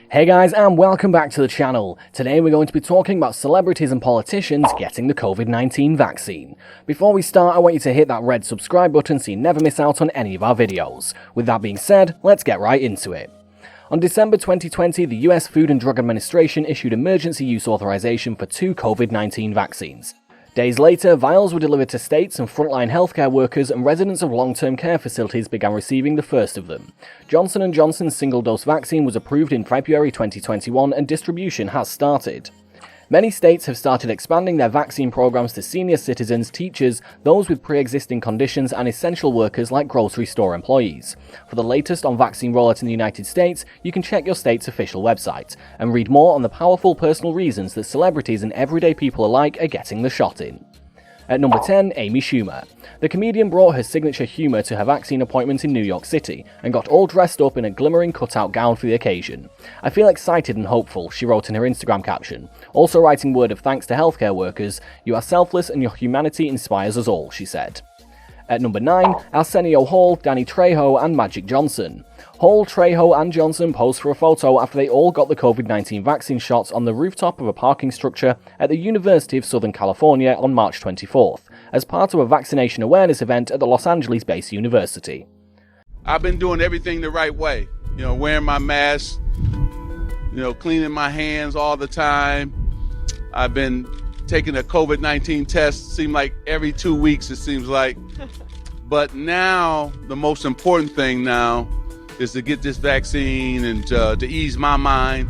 Hey guys, and welcome back to the channel. Today we're going to be talking about celebrities and politicians getting the COVID-19 vaccine. Before we start, I want you to hit that red subscribe button so you never miss out on any of our videos. With that being said, let's get right into it. On December 2020, the US Food and Drug Administration issued emergency use authorization for 2 COVID-19 vaccines. Days later, vials were delivered to states, and frontline healthcare workers and residents of long-term care facilities began receiving the first of them. Johnson & Johnson's single-dose vaccine was approved in February 2021 and distribution has started. Many states have started expanding their vaccine programs to senior citizens, teachers, those with pre-existing conditions, and essential workers like grocery store employees. For the latest on vaccine rollout in the United States, you can check your state's official website and read more on the powerful personal reasons that celebrities and everyday people alike are getting the shot in. At number 10, Amy Schumer. The comedian brought her signature humour to her vaccine appointment in New York City and got all dressed up in a glimmering cutout gown for the occasion. "I feel excited and hopeful," she wrote in her Instagram caption. Also writing word of thanks to healthcare workers, "You are selfless and your humanity inspires us all," she said. At number 9, Arsenio Hall, Danny Trejo, and Magic Johnson. Hall, Trejo, and Johnson posed for a photo after they all got the COVID-19 vaccine shots on the rooftop of a parking structure at the University of Southern California on March 24th, as part of a vaccination awareness event at the Los Angeles-based university. I've been doing everything the right way, wearing my mask, cleaning my hands all the time. I've been taking a COVID-19 test, seems like every 2 weeks it seems like. But now, the most important thing now is to get this vaccine and to ease my mind.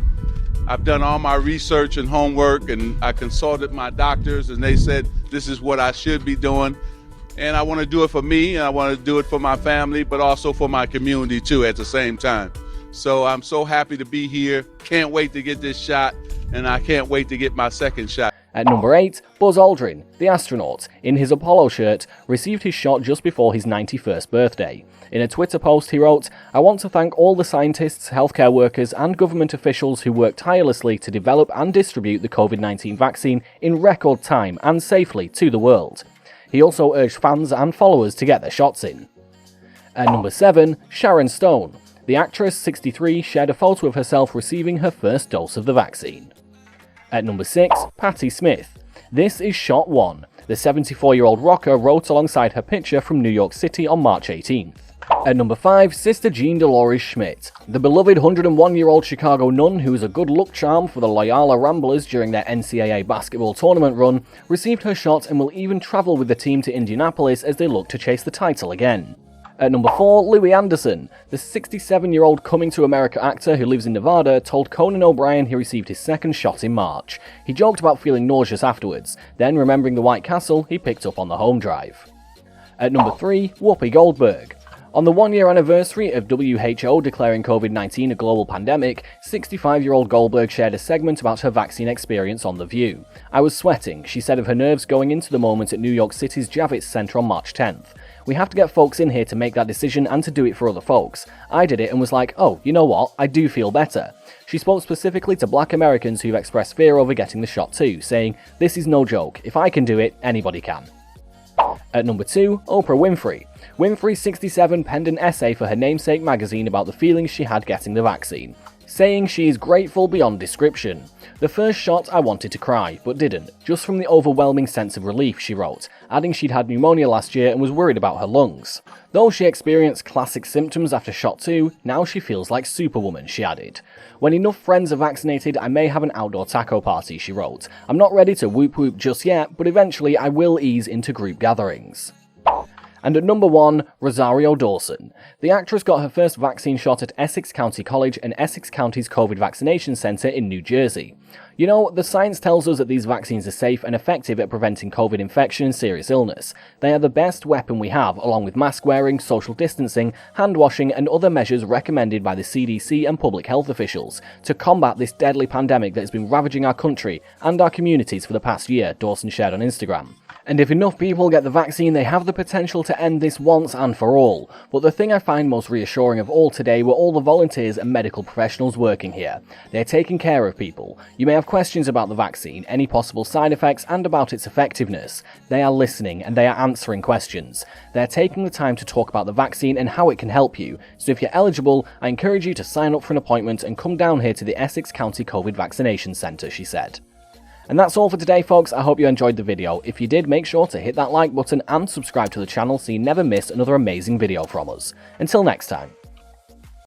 I've done all my research and homework, and I consulted my doctors, and they said this is what I should be doing. And I want to do it for me, and I want to do it for my family, but also for my community too at the same time. So I'm so happy to be here. Can't wait to get this shot, and I can't wait to get my second shot. At number 8, Buzz Aldrin, the astronaut, in his Apollo shirt, received his shot just before his 91st birthday. In a Twitter post, he wrote, "I want to thank all the scientists, healthcare workers, and government officials who worked tirelessly to develop and distribute the COVID-19 vaccine in record time and safely to the world." He also urged fans and followers to get their shots in. At number 7, Sharon Stone. The actress, 63, shared a photo of herself receiving her first dose of the vaccine. At number 6, Patti Smith. "This is shot 1. The 74-year-old rocker wrote alongside her picture from New York City on March 18th. At number 5, Sister Jean Dolores Schmidt. The beloved 101-year-old Chicago nun, who was a good luck charm for the Loyola Ramblers during their NCAA basketball tournament run, received her shot and will even travel with the team to Indianapolis as they look to chase the title again. At number 4, Louis Anderson. The 67-year-old Coming to America actor who lives in Nevada told Conan O'Brien he received his second shot in March. He joked about feeling nauseous afterwards. Then, remembering the White Castle, he picked up on the home drive. At number 3, Whoopi Goldberg. On the one-year anniversary of WHO declaring COVID-19 a global pandemic, 65-year-old Goldberg shared a segment about her vaccine experience on The View. "I was sweating," she said of her nerves going into the moment at New York City's Javits Center on March 10th. "We have to get folks in here to make that decision and to do it for other folks. I did it and was like, oh, you know what, I do feel better." She spoke specifically to Black Americans who've expressed fear over getting the shot too, saying, "This is no joke. If I can do it, anybody can." At number 2, Oprah Winfrey. Winfrey, 67, penned an essay for her namesake magazine about the feelings she had getting the vaccine, saying she is grateful beyond description. "The first shot I wanted to cry, but didn't, just from the overwhelming sense of relief," she wrote, adding she'd had pneumonia last year and was worried about her lungs. Though she experienced classic symptoms after shot 2, now she feels like Superwoman, she added. "When enough friends are vaccinated, I may have an outdoor taco party," she wrote. "I'm not ready to whoop whoop just yet, but eventually I will ease into group gatherings." And at number 1, Rosario Dawson. The actress got her first vaccine shot at Essex County College and Essex County's COVID vaccination center in New Jersey. The science tells us that these vaccines are safe and effective at preventing COVID infection and serious illness. They are the best weapon we have, along with mask wearing, social distancing, hand washing, and other measures recommended by the CDC and public health officials to combat this deadly pandemic that has been ravaging our country and our communities for the past year, Dawson shared on Instagram. And if enough people get the vaccine, they have the potential to end this once and for all. But the thing I find most reassuring of all today were all the volunteers and medical professionals working here. They're taking care of people. You may have questions about the vaccine, any possible side effects, and about its effectiveness. They are listening and they are answering questions. They're taking the time to talk about the vaccine and how it can help you. So if you're eligible, I encourage you to sign up for an appointment and come down here to the Essex County COVID Vaccination Centre, she said. And that's all for today, folks. I hope you enjoyed the video. If you did, make sure to hit that like button and subscribe to the channel so you never miss another amazing video from us. Until next time.